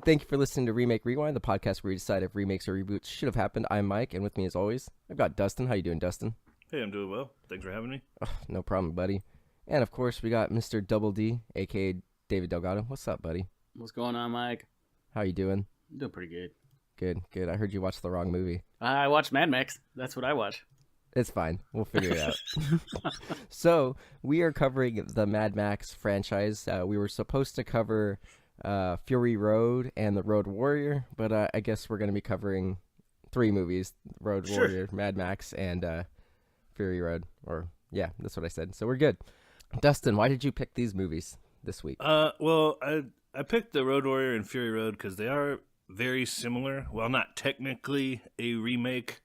Thank you for listening to Remake Rewind, the podcast where we decide if remakes or reboots should have happened. I'm Mike, and with me as always, I've got Dustin. How you doing, Dustin? Hey, I'm doing well. Thanks for having me. Oh, no problem, buddy. And of course, we got Mr. Double D, aka David Delgado. What's up, buddy? What's going on, Mike? How you doing? I'm doing pretty good. Good. I heard you watched the wrong movie. I watched Mad Max. That's what I watch. It's fine. We'll figure it out. So, we are covering the Mad Max franchise. We were supposed to cover Fury Road and The Road Warrior, but I guess we're going to be covering three movies: Road Warrior, Mad Max, and Fury Road. Or, yeah, that's what I said. So, we're good. Dustin, why did you pick these movies this week? Well, I picked The Road Warrior and Fury Road because they are very similar. While not technically a remake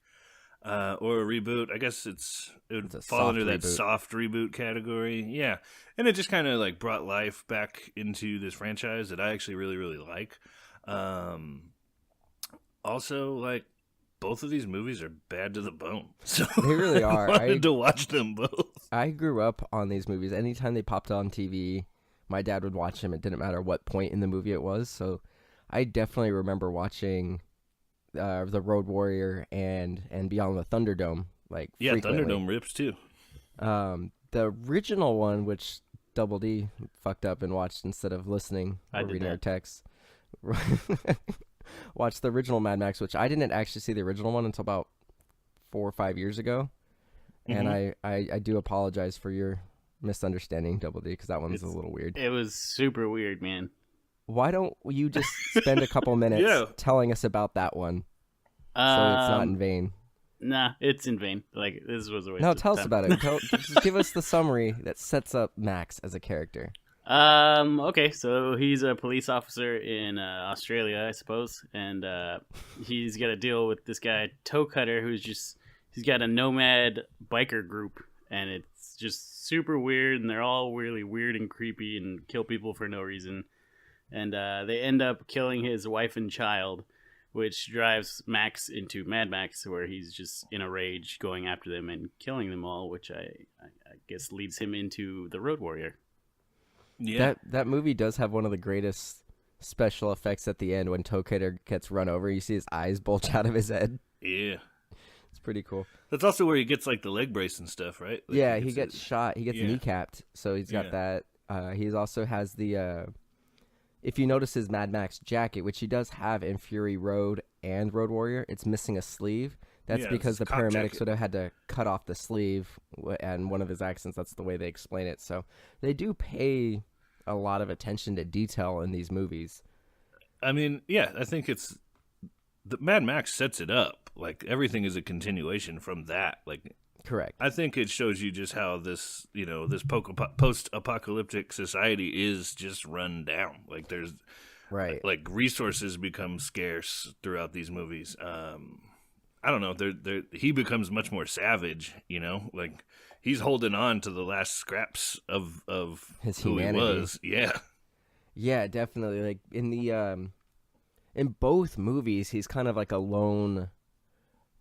or a reboot, I guess it would fall under that soft reboot category. Yeah, and it just kind of like brought life back into this franchise that I actually really, really like. Also, like, both of these movies are bad to the bone. So they really are. I wanted to watch them both. I grew up on these movies. Anytime they popped on TV, my dad would watch them. It didn't matter what point in the movie it was. So I definitely remember watching The Road Warrior and Beyond the Thunderdome. Like, yeah, frequently. Thunderdome rips too. The original one, which Double D fucked up and watched instead of listening or reading our texts. Watched the original Mad Max, which I didn't actually see the original one until about 4 or 5 years ago. Mm-hmm. And I do apologize for your misunderstanding, Double D, because that one's a little weird. It was super weird, man. Why don't you just spend a couple minutes telling us about that one so it's not in vain? Nah, it's in vain. Like, this was a waste No, of tell time. us about it. Just give us the summary that sets up Max as a character. Okay, so he's a police officer in Australia, I suppose, and he's got to deal with this guy, Toe Cutter, he's got a nomad biker group, and it's just super weird, and they're all really weird and creepy and kill people for no reason. And they end up killing his wife and child, which drives Max into Mad Max, where he's just in a rage going after them and killing them all, which I guess leads him into The Road Warrior. Yeah, that movie does have one of the greatest special effects at the end when Toe Cutter gets run over. You see his eyes bulge out of his head. Yeah. It's pretty cool. That's also where he gets like the leg brace and stuff, right? Like, yeah, he gets shot. He gets kneecapped. So he's got that. He also has the... if you notice his Mad Max jacket, which he does have in Fury Road and Road Warrior, it's missing a sleeve. That's because the paramedics would have had to cut off the sleeve, and one of his accents, that's the way they explain it. So they do pay a lot of attention to detail in these movies. I mean, yeah, I think the Mad Max sets it up. Like, everything is a continuation from that. Like, correct. I think it shows you just how this, this post-apocalyptic society is just run down. Like, there's like resources become scarce throughout these movies. I don't know. He becomes much more savage. Like, he's holding on to the last scraps of his who humanity. He was. Yeah, definitely. Like, in both movies, he's kind of like a lone,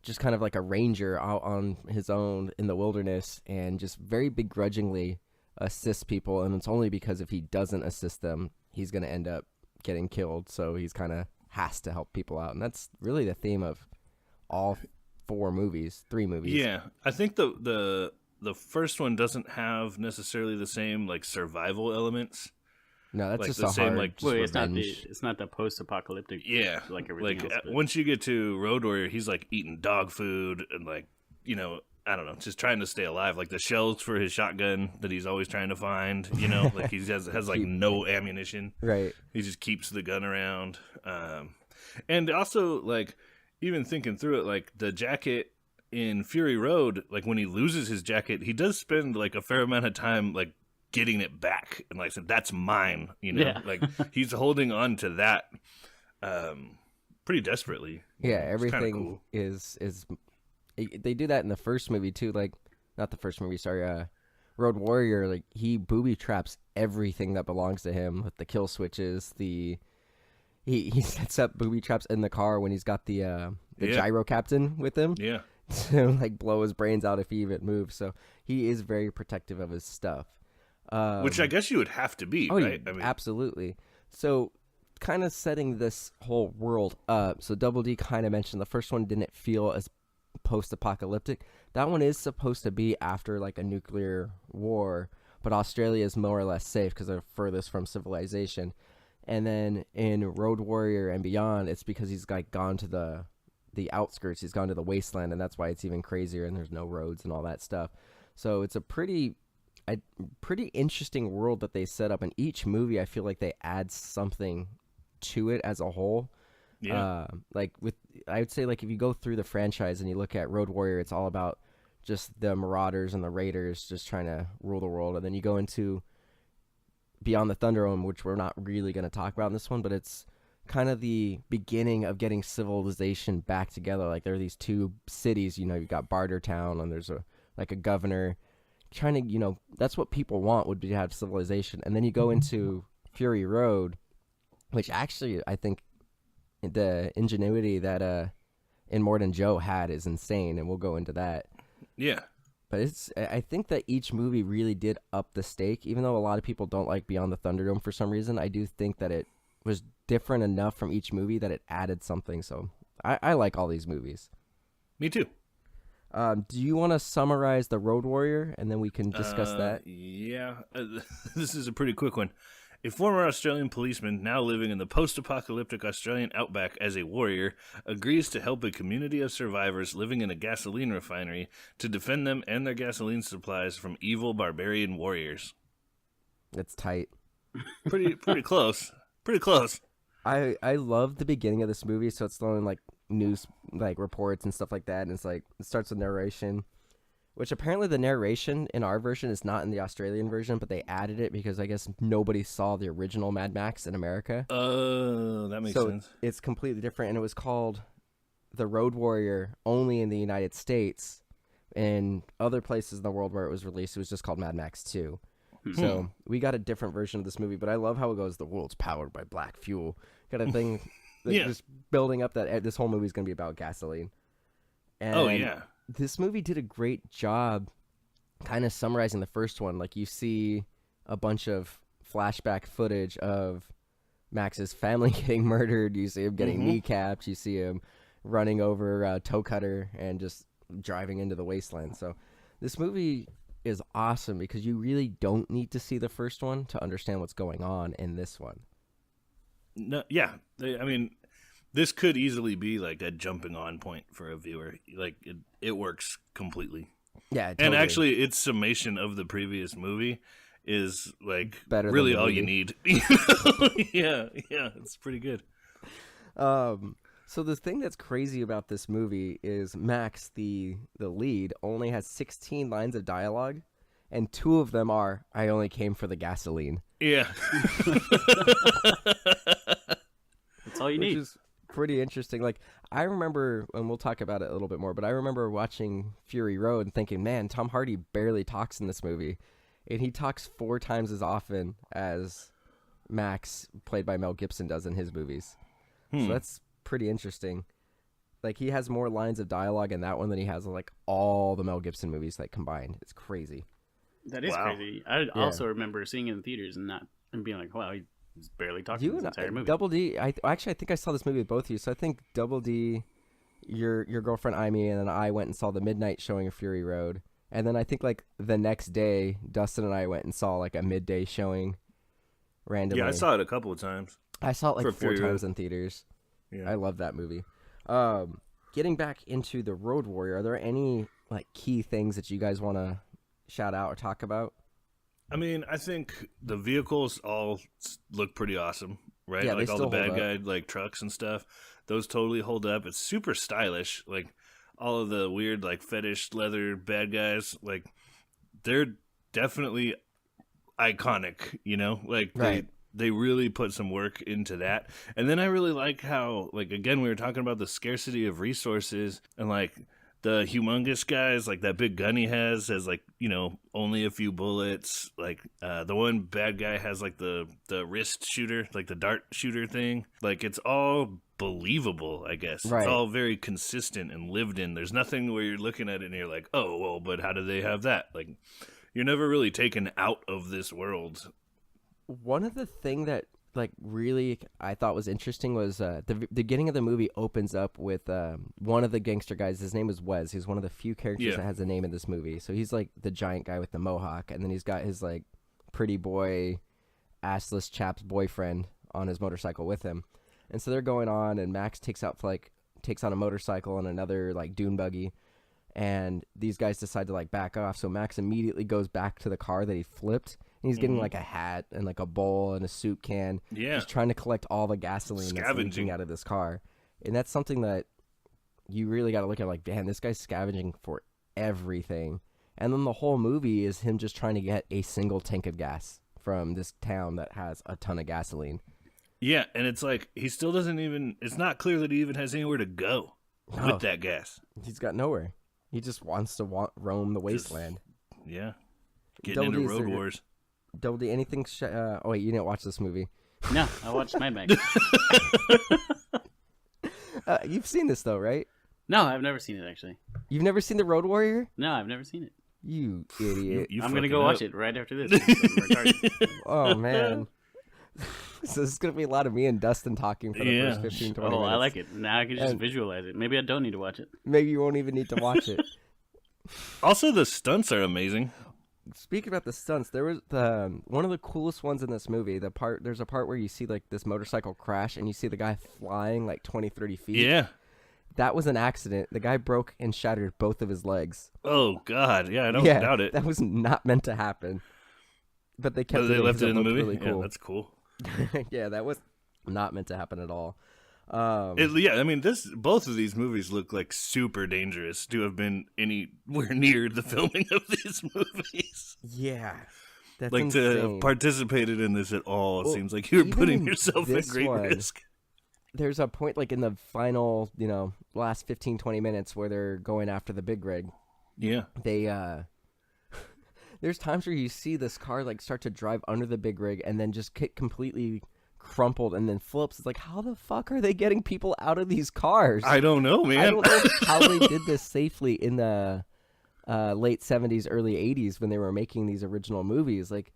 just kind of like a ranger out on his own in the wilderness, and just very begrudgingly assists people. And it's only because if he doesn't assist them, he's going to end up getting killed. So he's kind of has to help people out, and that's really the theme of all three movies. Yeah, I think the first one doesn't have necessarily the same like survival elements. No, that's like just the a same hard. like. Wait, it's not the post-apocalyptic. Yeah, like everything else. But... once you get to Road Warrior, he's like eating dog food and like I don't know, just trying to stay alive. Like the shells for his shotgun that he's always trying to find. Like he has like no ammunition. Right. He just keeps the gun around. And also like even thinking through it, like the jacket in Fury Road, like when he loses his jacket, he does spend like a fair amount of time like getting it back and like said that's mine, like he's holding on to that pretty desperately. Yeah, everything cool. is they do that in the first movie too, like not the first movie, sorry, Road Warrior. Like he booby traps everything that belongs to him with the kill switches. He sets up booby traps in the car when he's got the gyro captain with him. Yeah. To like blow his brains out if he even moves. So he is very protective of his stuff. Which I guess you would have to be, right? I mean, absolutely. So, kind of setting this whole world up. So, Double D kind of mentioned the first one didn't feel as post-apocalyptic. That one is supposed to be after like a nuclear war, but Australia is more or less safe because they're furthest from civilization. And then in Road Warrior and Beyond, it's because he's like gone to the outskirts. He's gone to the wasteland, and that's why it's even crazier. And there's no roads and all that stuff. So it's a pretty interesting world that they set up. In each movie, I feel like they add something to it as a whole. yeah. I would say like if you go through the franchise and you look at Road Warrior, it's all about just the Marauders and the Raiders just trying to rule the world. And then you go into Beyond the Thunderdome, which we're not really going to talk about in this one, but it's kind of the beginning of getting civilization back together. Like there are these two cities, you've got Bartertown, and there's a governor trying to, that's what people want, would be to have civilization. And then you go into Fury Road, which actually I think the ingenuity that Immortan Joe had is insane, and we'll go into that. Yeah. But I think that each movie really did up the stake. Even though a lot of people don't like Beyond the Thunderdome for some reason, I do think that it was different enough from each movie that it added something. So I like all these movies. Me too. Do you want to summarize the Road Warrior, and then we can discuss that? Yeah. This is a pretty quick one. A former Australian policeman, now living in the post-apocalyptic Australian outback as a warrior, agrees to help a community of survivors living in a gasoline refinery to defend them and their gasoline supplies from evil barbarian warriors. That's tight. Pretty close. Pretty close. I love the beginning of this movie, so it's throwing like news like reports and stuff like that, and it's like it starts with narration. Which apparently the narration in our version is not in the Australian version, but they added it because I guess nobody saw the original Mad Max in America. That makes sense. So it's completely different, and it was called The Road Warrior only in the United States. In other places in the world where it was released, it was just called Mad Max 2. So we got a different version of this movie, but I love how it goes, the world's powered by black fuel. Got a thing just building up that this whole movie is going to be about gasoline. And this movie did a great job kind of summarizing the first one. Like you see a bunch of flashback footage of Max's family getting murdered. You see him getting kneecapped. You see him running over a toe cutter and just driving into the wasteland. So this movie is awesome because you really don't need to see the first one to understand what's going on in this one. No, yeah. I mean, this could easily be like a jumping on point for a viewer. Like it works completely. Yeah, totally. And actually, its summation of the previous movie is like better really than all you need. Yeah, it's pretty good. So the thing that's crazy about this movie is Max, the lead, only has 16 lines of dialogue, and 2 of them are "I only came for the gasoline." Yeah, that's all you need. Which is pretty interesting. Like I remember, and we'll talk about it a little bit more, but I remember watching Fury Road and thinking, man, Tom Hardy barely talks in this movie, and he talks 4 times as often as Max, played by Mel Gibson, does in his movies. So that's pretty interesting. Like he has more lines of dialogue in that one than he has in like all the Mel Gibson movies like combined. It's crazy. That is crazy. I also remember seeing it in theaters and being like, wow, he's barely talking this entire movie. Double D, I think I saw this movie with both of you. So I think Double D, your girlfriend Amy, and then I went and saw the midnight showing of Fury Road. And then I think like the next day, Dustin and I went and saw like a midday showing randomly. Yeah, I saw it a couple of times. I saw it like 4 Fury times Road. in theaters. Yeah. I love that movie. Getting back into the Road Warrior, are there any like key things that you guys want to shout out or talk about? I mean, I think the vehicles all look pretty awesome, right? Yeah, like they all the still bad hold guy like trucks and stuff. Those totally hold up. It's super stylish. Like all of the weird like fetish leather bad guys, like they're definitely iconic, you know? Like Right. they really put some work into that. And then I really like how, like, again, we were talking about the scarcity of resources and like the humongous guys, like that big gun he has like, you know, only a few bullets. Like the one bad guy has like the wrist shooter, like the dart shooter thing. Like it's all believable, I guess. Right. It's all very consistent and lived in. There's nothing where you're looking at it and you're like, oh, well, but how do they have that? Like, you're never really taken out of this world. One of the thing that like really I thought was interesting was the beginning of the movie opens up with one of the gangster guys. His name is Wes. He's one of the few characters that has a name in this movie. So he's like the giant guy with the mohawk, and then he's got his like pretty boy, assless chap's boyfriend on his motorcycle with him. And so they're going on, and Max takes on a motorcycle and another like dune buggy, and these guys decide to like back off. So Max immediately goes back to the car that he flipped. And he's getting like a hat and like a bowl and a soup can. Yeah. He's trying to collect all the gasoline that's leaking out of this car. And that's something that you really got to look at like, damn, this guy's scavenging for everything. And then the whole movie is him just trying to get a single tank of gas from this town that has a ton of gasoline. Yeah, and it's like he still doesn't even, it's not clear that he even has anywhere to go with that gas. He's got nowhere. He just wants to roam the wasteland. Yeah. Getting into road wars. Double D, anything? Oh wait, you didn't watch this movie. No, I watched Mad Max. You've seen this though, right? No, I've never seen it actually. You've never seen The Road Warrior? No, I've never seen it. You idiot! I'm gonna go watch it right after this. Oh man, so this is gonna be a lot of me and Dustin talking for the first 15, 20 minutes. I like it. Now I can just visualize it. Maybe I don't need to watch it. Maybe you won't even need to watch it. Also, the stunts are amazing. Speaking about the stunts, there was one of the coolest ones in this movie. There's a part where you see like this motorcycle crash and you see the guy flying like 20, 30 feet. Yeah. That was an accident. The guy broke and shattered both of his legs. Oh God, yeah, I don't doubt it. That was not meant to happen. But they kept they left it in the movie. Really cool. Yeah, that's cool. Yeah, that was not meant to happen at all. I mean, both of these movies look like super dangerous to have been anywhere near the filming of these movies. Yeah, that's like insane. to have participated in this at all. It seems like you're putting yourself at great risk. There's a point like in the final, last 15, 20 minutes where they're going after the big rig. Yeah, they there's times where you see this car like start to drive under the big rig and then just get completely crumpled and then flips. It's like, how the fuck are they getting people out of these cars? I don't know, man. I don't know how they did this safely in the late 70s, early 80s when they were making these original movies. Like,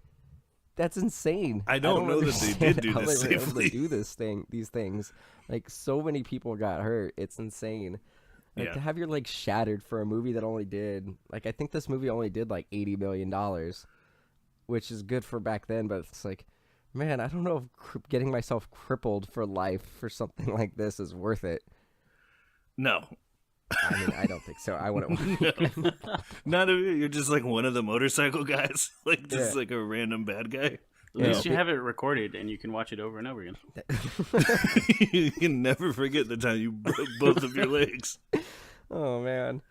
that's insane. I don't know that they did do how this they were safely. able to do these things. Like, so many people got hurt. It's insane. Like, to have your legs shattered for a movie that only did, like, I think this movie only did like $80 million, which is good for back then, but it's like, man, I don't know if getting myself crippled for life for something like this is worth it. No. I mean, I don't think so. I wouldn't. Not if you're just like one of the motorcycle guys, like just like a random bad guy. At least you have it recorded and you can watch it over and over again. You can never forget the time you broke both of your legs. Oh man.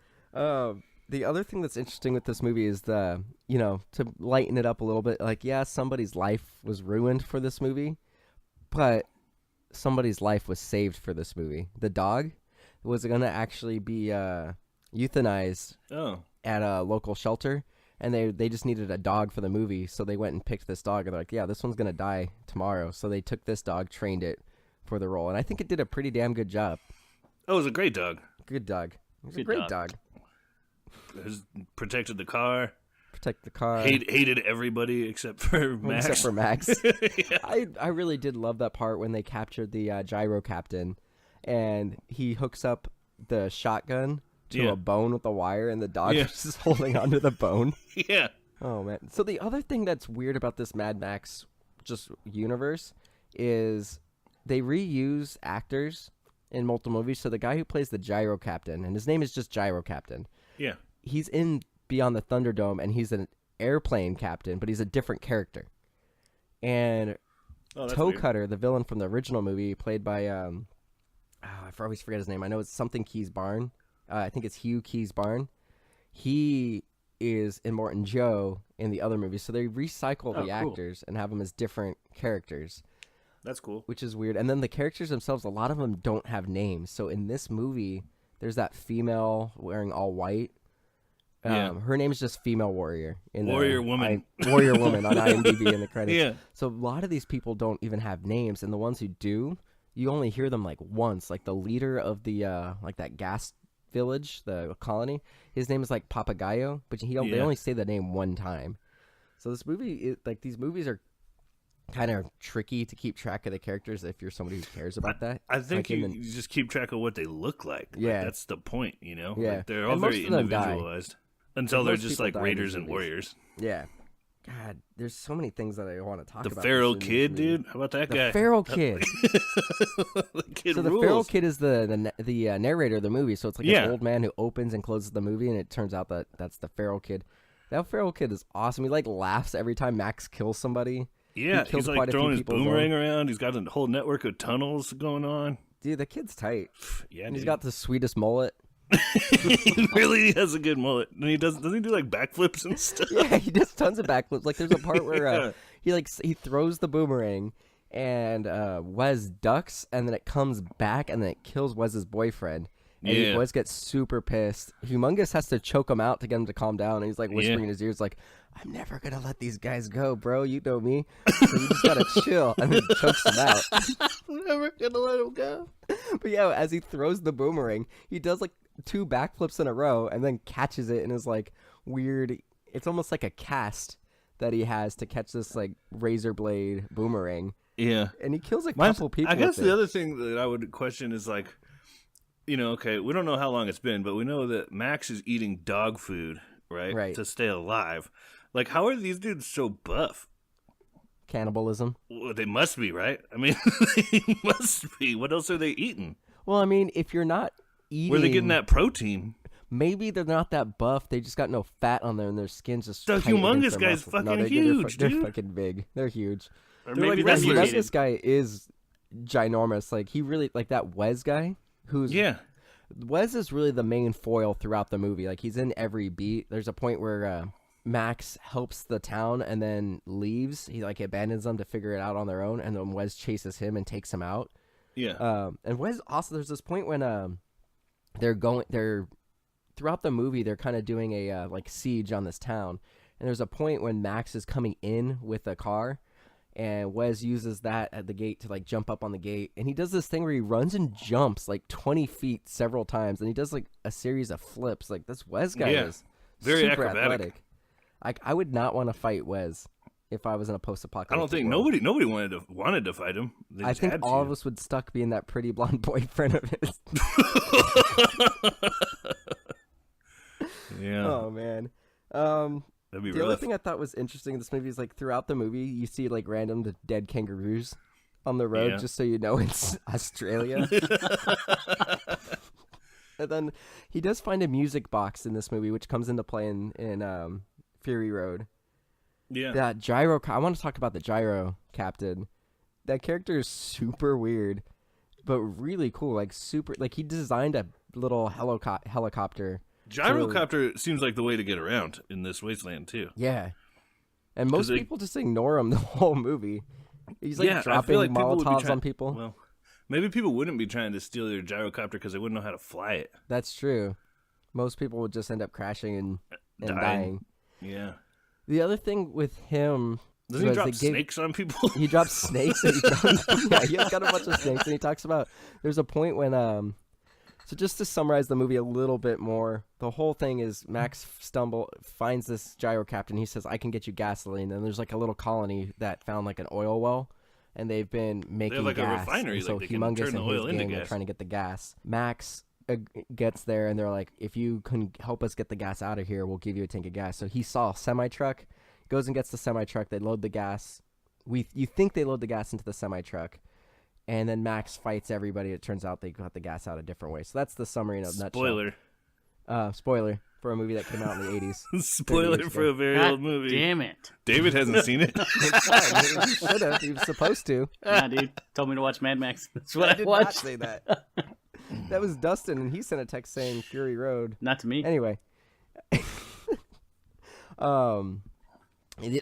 The other thing that's interesting with this movie is to lighten it up a little bit, like, yeah, somebody's life was ruined for this movie, but somebody's life was saved for this movie. The dog was going to actually be euthanized at a local shelter, and they just needed a dog for the movie, so they went and picked this dog, and they're like, yeah, this one's going to die tomorrow. So they took this dog, trained it for the role, and I think it did a pretty damn good job. Oh, it was a great dog. Good dog. It was a great dog. Protected the car. Protect the car. Hated everybody except for Max. Except for Max. Yeah. I really did love that part when they captured the gyro captain, and he hooks up the shotgun to a bone with a wire, and the dog is just holding onto the bone. Yeah. Oh man. So the other thing that's weird about this Mad Max just universe is they reuse actors in multiple movies. So the guy who plays the gyro captain, and his name is just Gyro Captain. Yeah. He's in Beyond the Thunderdome, and he's an airplane captain, but he's a different character. And Toe Cutter, the villain from the original movie, played by I always forget his name. I know it's something Keys Barn. I think it's Hugh Keys Barn. He is in Morton Joe in the other movies, so they recycle the actors and have them as different characters. That's cool. Which is weird. And then the characters themselves, a lot of them don't have names. So in this movie, there's that female wearing all white. Her name is just Female Warrior. Warrior Woman on IMDb in the credits. Yeah. So a lot of these people don't even have names, and the ones who do, you only hear them like once. Like the leader of the like that gas village, the colony. His name is like Papagayo, but they only say the name one time. So this movie, these movies are kind of tricky to keep track of the characters if you're somebody who cares about that. I think you just keep track of what they look like. Yeah. That's the point, you know? Yeah. Like, they're all very individualized until they're just like raiders and movies. warriors. Yeah. God, there's so many things that I want to talk about. The feral kid, dude? How about that guy? The feral kid. The kid so rules. the feral kid is the narrator of the movie. So it's like an old man who opens and closes the movie, and it turns out that that's the feral kid. That feral kid is awesome. He like laughs every time Max kills somebody. Yeah, he's like throwing his boomerang around. He's got a whole network of tunnels going on. Dude, the kid's tight. Yeah, and he's got the sweetest mullet. He really has a good mullet. And he doesn't he do like backflips and stuff? Yeah, he does tons of backflips. Like there's a part where he throws the boomerang and Wes ducks and then it comes back and then it kills Wes's boyfriend. And Wes gets super pissed. Humongous has to choke him out to get him to calm down. And he's like whispering in his ears like, I'm never going to let these guys go, bro. You know me. So you just got to chill. And then chokes him out. I'm never going to let him go. But yeah, as he throws the boomerang, he does like 2 backflips in a row and then catches it and is like weird. It's almost like a cast that he has to catch this like razor blade boomerang. Yeah. And he kills a couple people. I guess the other thing that I would question is like, you know, okay, we don't know how long it's been, but we know that Max is eating dog food, right? To stay alive. Like, how are these dudes so buff? Cannibalism. Well, they must be, right? I mean, they must be. What else are they eating? Well, I mean, if you're not eating... Where are they getting that protein? Maybe they're not that buff. They just got no fat on there, and their skin's just the humongous guy's fucking huge, dude. They're fucking big. They're huge. Or maybe that's what this guy is ginormous. Like, he really... Like, that Wes guy, who's... Yeah. Wes is really the main foil throughout the movie. Like, he's in every beat. There's a point where Max helps the town and then leaves. He, like, abandons them to figure it out on their own, and then Wes chases him and takes him out. Yeah. And Wes also... There's this point when they're... Throughout the movie, they're kind of doing a, like, siege on this town. And there's a point when Max is coming in with a car, and Wes uses that at the gate to, like, jump up on the gate. And he does this thing where he runs and jumps, like, 20 feet several times. And he does, like, a series of flips. Like, this Wes guy is very super acrobatic. Athletic. I would not want to fight Wes if I was in a post-apocalyptic I don't think world. nobody wanted to fight him. They I just think had all to. of us would stuck being that pretty blonde boyfriend of his. Yeah. Oh, man. That'd be The other thing I thought was interesting in this movie is, like, throughout the movie, you see, like, random dead kangaroos on the road, just so you know it's Australia. And then he does find a music box in this movie, which comes into play in Fury Road. Yeah. That gyro... I want to talk about the gyro captain. That character is super weird, but really cool. Like, super... Like, he designed a little helicopter... Gyrocopter seems like the way to get around in this wasteland too. Yeah, and most people just ignore him the whole movie. He's like dropping like Molotovs on people. Well, maybe people wouldn't be trying to steal their gyrocopter because they wouldn't know how to fly it. That's true. Most people would just end up crashing and dying. Yeah. The other thing with him... Doesn't he drop snakes on people? He drops snakes. And he's got a bunch of snakes. And he talks about... There's a point when... So just to summarize the movie a little bit more, the whole thing is Max finds this gyro captain. He says, I can get you gasoline. And there's like a little colony that found like an oil well, and they've been making like gas. a refinery. And so like they Humongous can turn the and oil his into gang gas. are trying to get the gas. Max gets there, and they're like, if you can help us get the gas out of here, we'll give you a tank of gas. So he saw a semi-truck, goes and gets the semi-truck. They load the gas. You think they load the gas into the semi-truck. And then Max fights everybody. It turns out they got the gas out a different way. So that's the summary in a nutshell. Spoiler for a movie that came out in the 80s. Spoiler for a very old movie. Damn it. David hasn't seen it. He should have. He was supposed to. Nah, dude. Told me to watch Mad Max. That's what I I did watched. not say that. That was Dustin, and he sent a text saying Fury Road. Not to me. Anyway.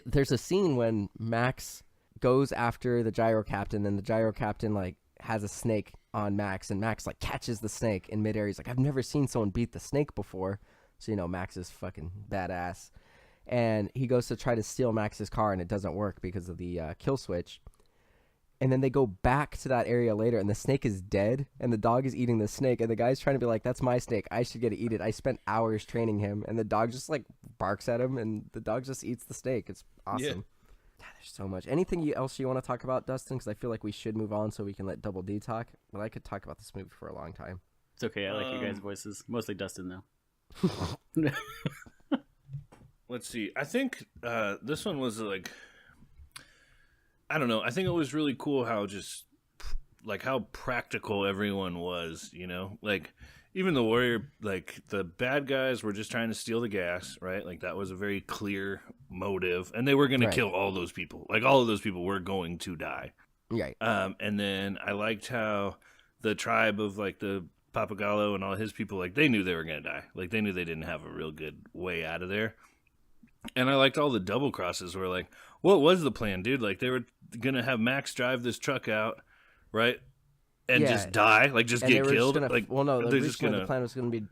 There's a scene when Max goes after the gyro captain, and the gyro captain like has a snake on Max, and Max like catches the snake in midair. He's like, I've never seen someone beat the snake before. So, you know, Max is fucking badass. And he goes to try to steal Max's car, and it doesn't work because of the kill switch. And then they go back to that area later, and the snake is dead, and the dog is eating the snake, and the guy's trying to be like, that's my snake. I should get to eat it. I spent hours training him, and the dog just, like, barks at him, and the dog just eats the snake. It's awesome. Yeah. God, there's so much. Anything else you want to talk about, Dustin? Because I feel like we should move on so we can let Double D talk. But I could talk about this movie for a long time. It's okay. I like your guys' voices. Mostly Dustin, though. Let's see. I think this one was like, I don't know. I think it was really cool how just like how practical everyone was, you know, like even the warrior, like the bad guys were just trying to steal the gas, right? Like that was a very clear motive, and they were going to kill all those people. Like all of those people were going to die. Right. And then I liked how the tribe of like the Papagallo and all his people, like they knew they were going to die. Like they knew they didn't have a real good way out of there. And I liked all the double crosses where like, what was the plan, dude? Like they were going to have Max drive this truck out, right? And just die, like just get killed. Like, well, no, originally the plan was going to be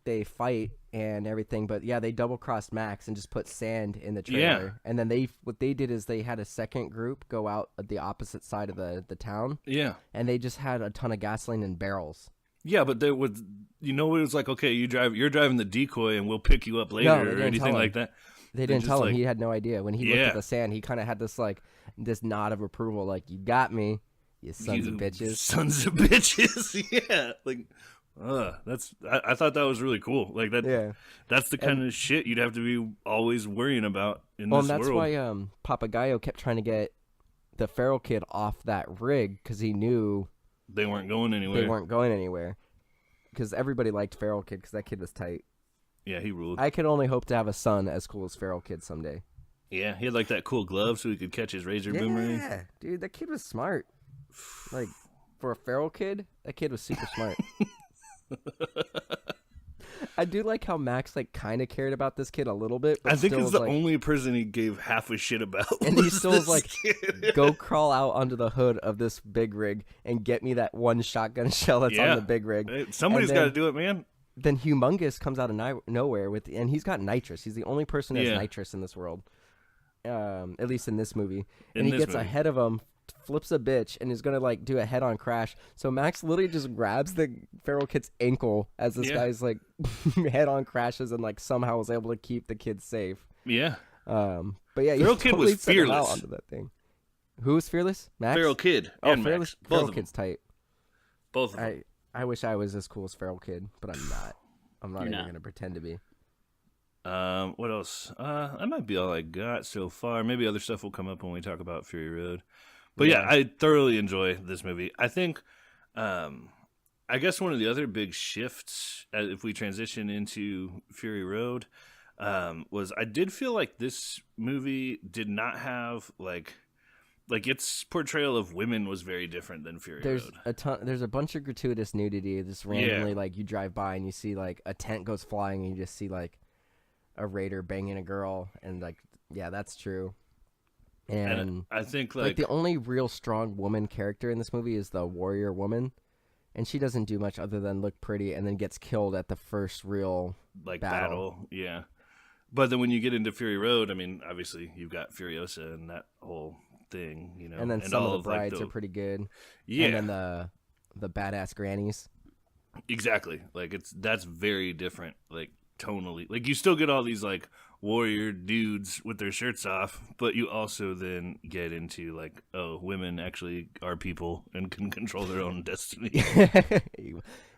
they fight and everything, but yeah, they double crossed Max and just put sand in the trailer. And then what they did is they had a second group go out at the opposite side of the town. Yeah. And they just had a ton of gasoline in barrels. Yeah, but there was, you know, it was like, okay, you're driving the decoy and we'll pick you up later or anything like that. They didn't tell him. He had no idea. When he looked at the sand, he kind of had this like this nod of approval, like, you got me, you sons of bitches. Sons of bitches. Yeah. Like, I thought that was really cool. Like that. Yeah. That's the kind of shit you'd have to be always worrying about in this world. Well, that's why Papagayo kept trying to get the feral kid off that rig, because he knew they weren't going anywhere. Because everybody liked Feral Kid, because that kid was tight. Yeah, he ruled. I could only hope to have a son as cool as Feral Kid someday. Yeah, he had like that cool glove so he could catch his razor boomerang. Yeah, dude, that kid was smart. Like, for a Feral Kid, that kid was super smart. I do like how Max like kind of cared about this kid a little bit. But I think still it's the like, only person he gave half a shit about. And he still was like, go crawl out onto the hood of this big rig and get me that one shotgun shell that's on the big rig. Hey, somebody's got to do it, man. Then Humongous comes out of nowhere and he's got nitrous. He's the only person who has nitrous in this world, at least in this movie. And he gets ahead of him, flips a bitch, and is gonna like do a head-on crash. So Max literally just grabs the feral kid's ankle as this guy's like head-on crashes, and like somehow was able to keep the kid safe. Yeah. But yeah, feral kid totally was fearless onto that thing. Who was fearless? Max. Feral Kid. And Max. Feral Kid's tight. Both of them. I wish I was as cool as Feral Kid, but I'm not. I'm not even gonna pretend to be. What else? That might be all I got so far. Maybe other stuff will come up when we talk about Fury Road. But yeah, I thoroughly enjoy this movie. I think, I guess one of the other big shifts, if we transition into Fury Road, was I did feel like this movie did not have like its portrayal of women was very different than Fury Road. There's a bunch of gratuitous nudity. Just randomly, like you drive by and you see like a tent goes flying and you just see like a raider banging a girl, and like that's true. And I think like the only real strong woman character in this movie is the warrior woman, and she doesn't do much other than look pretty and then gets killed at the first real battle. Yeah. But then when you get into Fury Road, I mean, obviously you've got Furiosa and that whole thing, you know. And then some of the brides are pretty good. Yeah. And then the badass grannies. Exactly. Like that's very different. Like tonally, like you still get all these like warrior dudes with their shirts off, but you also then get into like, oh, women actually are people and can control their own destiny.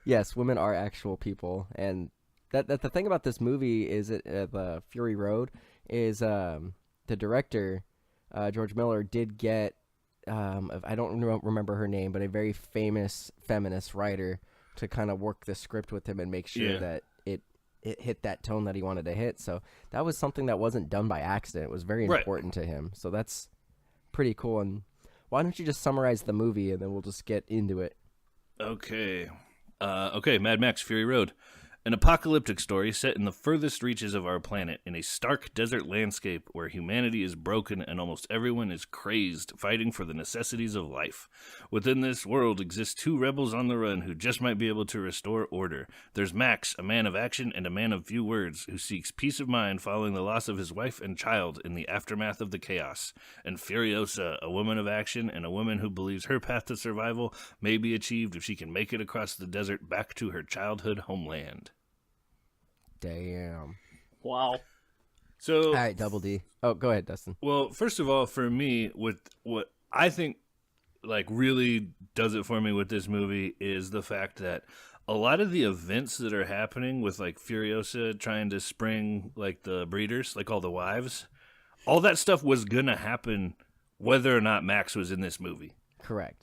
Yes, women are actual people, and that the thing about this movie is the Fury Road is the director George Miller did get I don't remember her name, but a very famous feminist writer to kind of work the script with him and make sure that it hit that tone that he wanted to hit. So that was something that wasn't done by accident. It was very important to him. So that's pretty cool. And why don't you just summarize the movie and then we'll just get into it? Okay. Okay, Mad Max Fury Road. An apocalyptic story set in the furthest reaches of our planet in a stark desert landscape where humanity is broken and almost everyone is crazed, fighting for the necessities of life. Within this world exist two rebels on the run who just might be able to restore order. There's Max, a man of action and a man of few words, who seeks peace of mind following the loss of his wife and child in the aftermath of the chaos. And Furiosa, a woman of action and a woman who believes her path to survival may be achieved if she can make it across the desert back to her childhood homeland. Damn. Wow. So, All right, Double D. Oh, go ahead, Dustin. well, first of all, for me, with what I think like really does it for me with this movie is the fact that a lot of the events that are happening with like Furiosa trying to spring like the breeders, like all the wives, all that stuff was gonna happen whether or not Max was in this movie. Correct.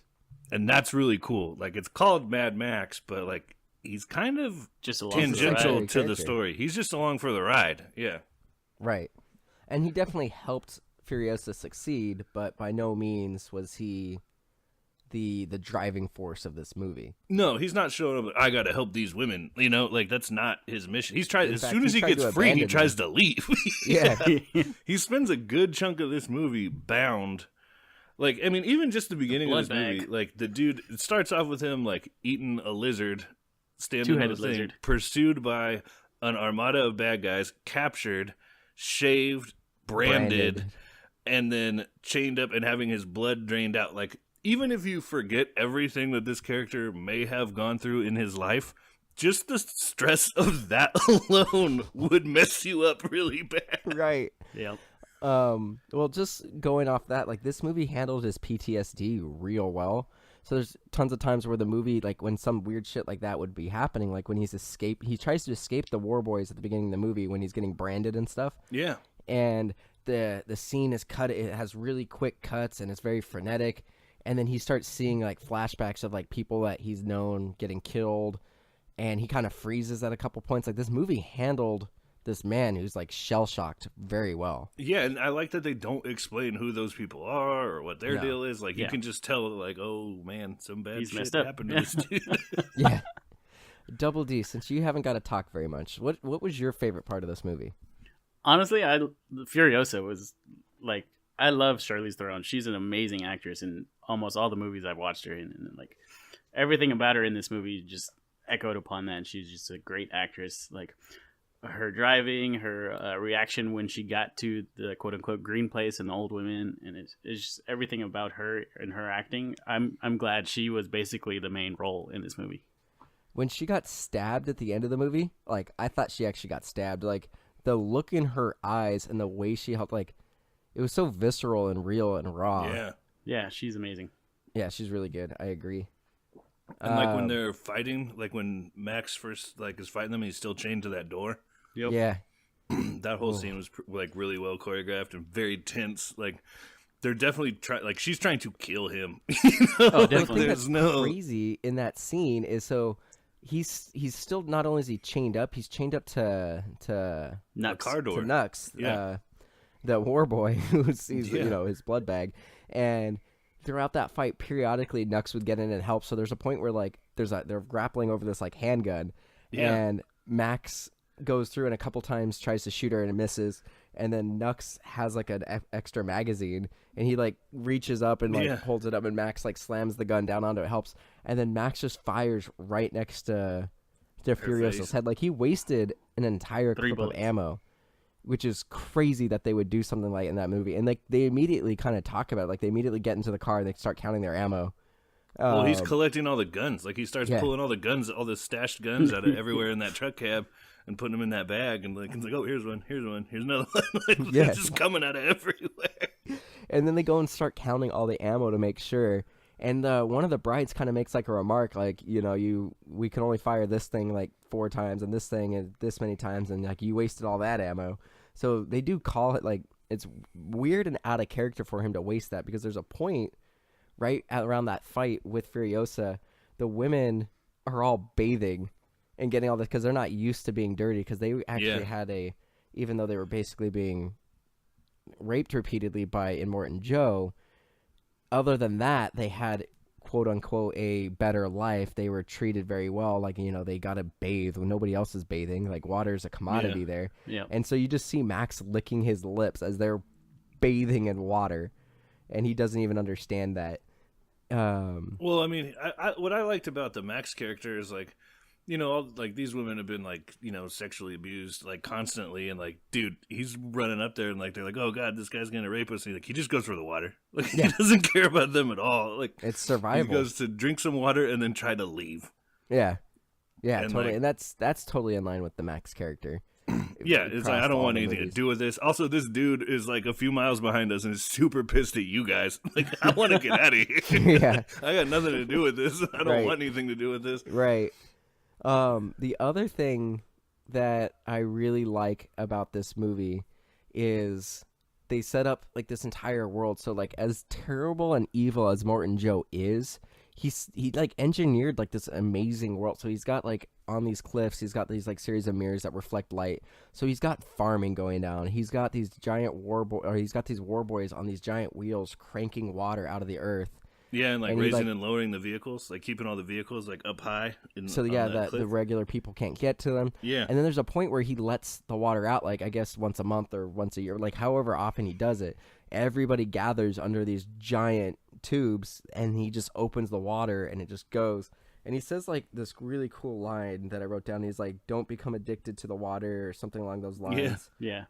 And that's really cool. Like, it's called Mad Max, but like he's kind of Just along for the tangential ride. to the story. He's just along for the ride. Yeah. Right. And he definitely helped Furiosa succeed, but by no means was he the driving force of this movie. No, he's not showing up. I got to help these women. You know, like that's not his mission. He's trying. In As fact, soon as he he tried gets to free, he abandon tries to leave. Yeah. He spends a good chunk of this movie bound. Like, I mean, even just the beginning of this blood movie, bag. like the dude, it starts off with him like eating a lizard, standing on Two-headed the thing, lizard. pursued by an armada of bad guys, captured, shaved, branded, and then chained up and having his blood drained out. Like, even if you forget everything that this character may have gone through in his life, just the stress of that alone would mess you up really bad. Right. Yep. Well, just going off that, like, this movie handled his PTSD real well. So there's tons of times where the movie, like, when some weird shit like that would be happening, like when he tries to escape the war boys at the beginning of the movie when he's getting branded and stuff. Yeah. And the scene is cut. It has really quick cuts and it's very frenetic. And then he starts seeing like flashbacks of like people that he's known getting killed, and he kind of freezes at a couple points. Like, this movie handled this man who's like shell shocked very well. Yeah, and I like that they don't explain who those people are or what their No. deal is. Like, you Yeah. can just tell, like, oh man, some bad He's shit messed up. happened to this dude. Yeah. Double D, since you haven't got to talk very much, what was your favorite part of this movie? Honestly, Furiosa was like, I love Charlize Theron. She's an amazing actress in almost all the movies I've watched her in, and like everything about her in this movie just echoed upon that. And she's just a great actress. Like her driving, her reaction when she got to the quote unquote green place and the old women, and it's just everything about her and her acting. I'm glad she was basically the main role in this movie. When she got stabbed at the end of the movie, like, I thought she actually got stabbed. Like, the look in her eyes and the way she held, like, it was so visceral and real and raw. Yeah. Yeah, she's amazing. Yeah, she's really good. I agree. And like when they're fighting, like when Max first like is fighting them, and he's still chained to that door. Yep. Yeah. That whole scene was like really well choreographed and very tense. Like they're definitely trying. Like she's trying to kill him. You know? Oh, Like, definitely. The thing there's that's no. crazy in that scene is, so he's still, not only is he chained up, he's chained up to A Nuts. car door. to Nux, Yeah. the war boy who's Yeah. you know, his blood bag. And throughout that fight, periodically Nux would get in and help. So there's a point where like they're grappling over this like handgun, Yeah. and Max goes through and a couple times tries to shoot her and it misses. And then Nux has like an extra magazine, and he like reaches up and like Yeah. holds it up, and Max like slams the gun down onto it, helps, and then Max just fires right next to Furiosa's face. head. Like, he wasted an entire 3 clip bullets. of ammo, which is crazy that they would do something like in that movie. And like they immediately kind of talk about it. Like, they immediately get into the car and they start counting their ammo. Well, he's Um, collecting all the guns. Like he starts yeah. pulling all the guns, all the stashed guns out of everywhere in that truck cab, and putting them in that bag. And like, it's like, oh, here's one, here's another one. Like, Yeah. they're just coming out of everywhere. And then they go and start counting all the ammo to make sure. And one of the brides kind of makes like a remark, like, you know, we can only fire this thing like 4 times, and this thing is this many times, and like you wasted all that ammo. So they do call it, like, it's weird and out of character for him to waste that, because there's a point right around that fight with Furiosa, the women are all bathing and getting all this because they're not used to being dirty, because they actually had even though they were basically being raped repeatedly by Immortan Joe, other than that, they had quote unquote a better life. They were treated very well. Like, you know, they got to bathe when nobody else is bathing. Like, water is a commodity there. Yeah. And so you just see Max licking his lips as they're bathing in water, and he doesn't even understand that. Well, I mean, what I liked about the Max character is, like, you know, all, like, these women have been, like, you know, sexually abused, like, constantly, and, like, dude, he's running up there, and, like, they're like, oh, God, this guy's gonna rape us, and he just goes for the water. Like, he doesn't care about them at all. Like, it's survival. He goes to drink some water and then try to leave. Yeah, And, totally, like, and that's totally in line with the Max character. Yeah, it's like, I don't want anything to movies. do with this. Also, this dude is, like, a few miles behind us and is super pissed at you guys. Like, I want to get out of here. Yeah. I got nothing to do with this. I don't Right. want anything to do with this. Right. The other thing that I really like about this movie is they set up, like, this entire world. So, like, as terrible and evil as Morton Joe is, he like engineered, like, this amazing world. So he's got, like, on these cliffs, he's got these, like, series of mirrors that reflect light. So he's got farming going down. He's got these giant he's got these war boys on these giant wheels cranking water out of the earth. Yeah, and, like, And he, raising like- and lowering the vehicles, like, keeping all the vehicles, like, up high. So on yeah, that that the cliff. regular people can't get to them. Yeah. And then there's a point where he lets the water out, like, I guess once a month or once a year, like, however often he does it. Everybody gathers under these giant tubes, and he just opens the water, and it just goes. And he says, like, this really cool line that I wrote down. He's like, "Don't become addicted to the water," or something along those lines. Yeah.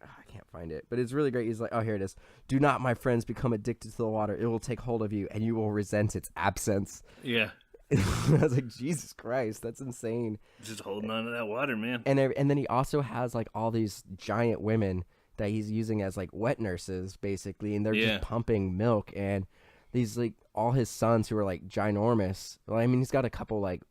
I can't find it, but it's really great. He's like, "Oh, here it is. Do not, my friends, become addicted to the water. It will take hold of you, and you will resent its absence." Yeah. I was like, Jesus Christ, that's insane. Just holding on to that water, man. And then he also has, like, all these giant women that he's using as, like, wet nurses, basically, and they're Yeah. just pumping milk. And these, like, all his sons who are, like, ginormous. Well, I mean, he's got a couple, like,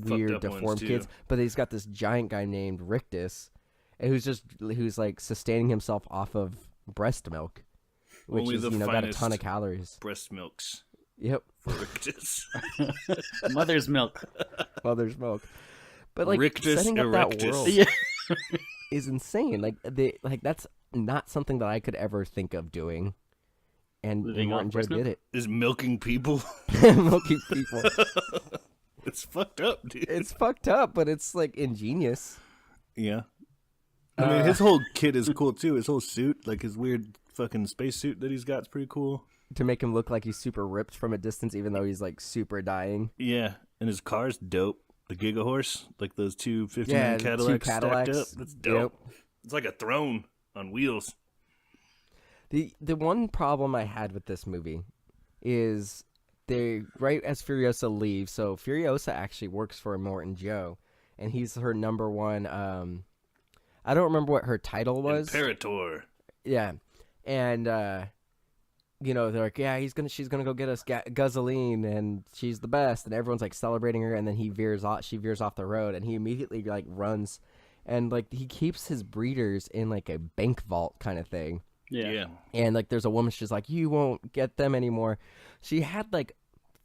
weird up ones, deformed too. kids, but he's got this giant guy named Rictus, and who's like sustaining himself off of breast milk, which Only is, the you know, got a finest ton of calories. Breast milks Yep. for Rictus. Mother's milk. Mother's milk. But, like, Rictus setting up that erectus. world Yeah. is insane. Like, that's not something that I could ever think of doing. And Living Martin off Joe breast did milk? it. Is milking people. Milking people. It's fucked up, dude. It's fucked up, but it's, like, ingenious. Yeah. I mean, his whole kit is cool, too. His whole suit, like his weird fucking space suit that he's got is pretty cool. To make him look like he's super ripped from a distance, even though he's, like, super dying. Yeah. And his car's dope. The Giga Horse, like those two 59 Yeah, the two Cadillacs stacked Cadillacs. up. That's dope. It's like a throne on wheels. The one problem I had with this movie is they, right as Furiosa leaves, so Furiosa actually works for Morton Joe, and he's her number one, I don't remember what her title was. Imperator. Yeah. And, you know, they're like, yeah, she's gonna go get us gasoline, and she's the best, and everyone's, like, celebrating her, and then she veers off the road, and he immediately, like, runs, and, like, he keeps his breeders in, like, a bank vault kind of thing. Yeah. And, like, there's a woman, she's like, you won't get them anymore. She had, like,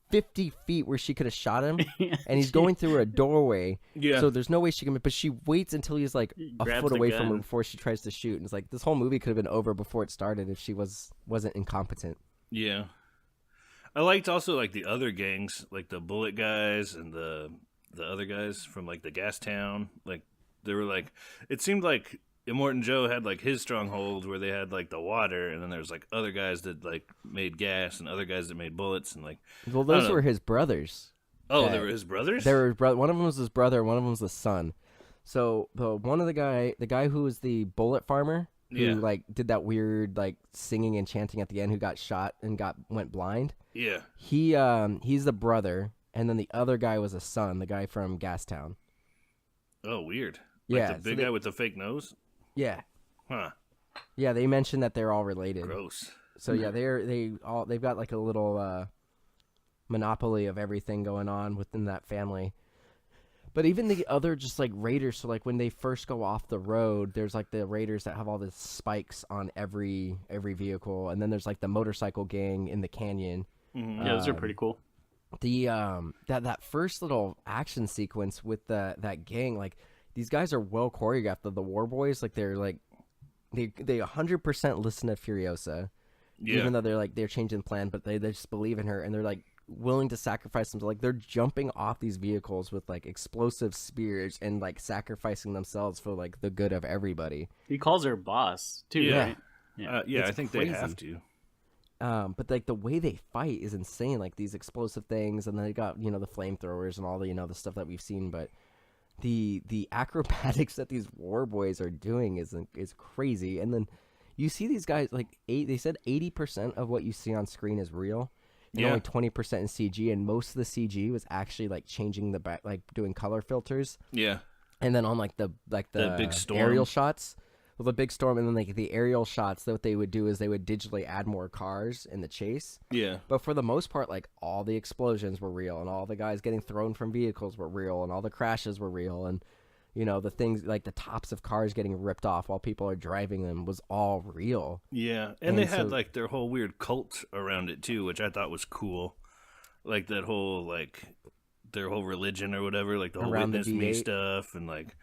50 feet where she could have shot him, and he's going through a doorway. Yeah. So there's no way she can, but she waits until he's, like, a grabs foot the away from her gun. before she tries to shoot. And it's like, this whole movie could have been over before it started if she wasn't incompetent. Yeah. I liked also, like, the other gangs, like the Bullet guys and the other guys from, like, the Gas Town. Like, they were, like, it seemed like Immortan Joe had, like, his stronghold where they had, like, the water, and then there's, like, other guys that, like, made gas and other guys that made bullets, and, like, Well, I don't those know. were his brothers. Oh, Yeah. they were his brothers? One of them was his brother, one of them was the son. So the guy who was the bullet farmer, who, Yeah. like, did that weird, like, singing and chanting at the end, who got shot and went blind. Yeah. He's the brother, and then the other guy was a son, the guy from Gastown. Oh, weird. Like Yeah, the so big they- guy with the fake nose? Yeah, Huh. yeah. They mentioned that they're all related. Gross. So yeah, they've got, like, a little monopoly of everything going on within that family. But even the other, just, like, raiders, so, like, when they first go off the road, there's, like, the raiders that have all the spikes on every vehicle, and then there's, like, the motorcycle gang in the canyon. Yeah, those are pretty cool. The that first little action sequence with that gang, like, these guys are well choreographed. The war boys, like, they're, like, they 100% listen to Furiosa. Yeah. even though they're changing the plan, but they just believe in her, and they're like willing to sacrifice themselves. Like they're jumping off these vehicles with like explosive spears and like sacrificing themselves for like the good of everybody. He calls her boss too, Yeah. right? I think crazy. they have to. But like the way they fight is insane. Like these explosive things, and then they got the flamethrowers and all the the stuff that we've seen. But the acrobatics that these war boys are doing is crazy. And then you see these guys they said 80% of what you see on screen is real, and only 20% in CG. And most of the CG was actually like changing the back, like doing color filters. Yeah. And then on the big storm. aerial shots. Well, the big storm, and then like the aerial shots, what they would do is they would digitally add more cars in the chase. Yeah. But for the most part, like all the explosions were real, and all the guys getting thrown from vehicles were real, and all the crashes were real, and the things like the tops of cars getting ripped off while people are driving them was all real. Yeah, and they had like their whole weird cult around it too, which I thought was cool. Like that whole their whole religion or whatever, like the whole Around the witness me V8. stuff and like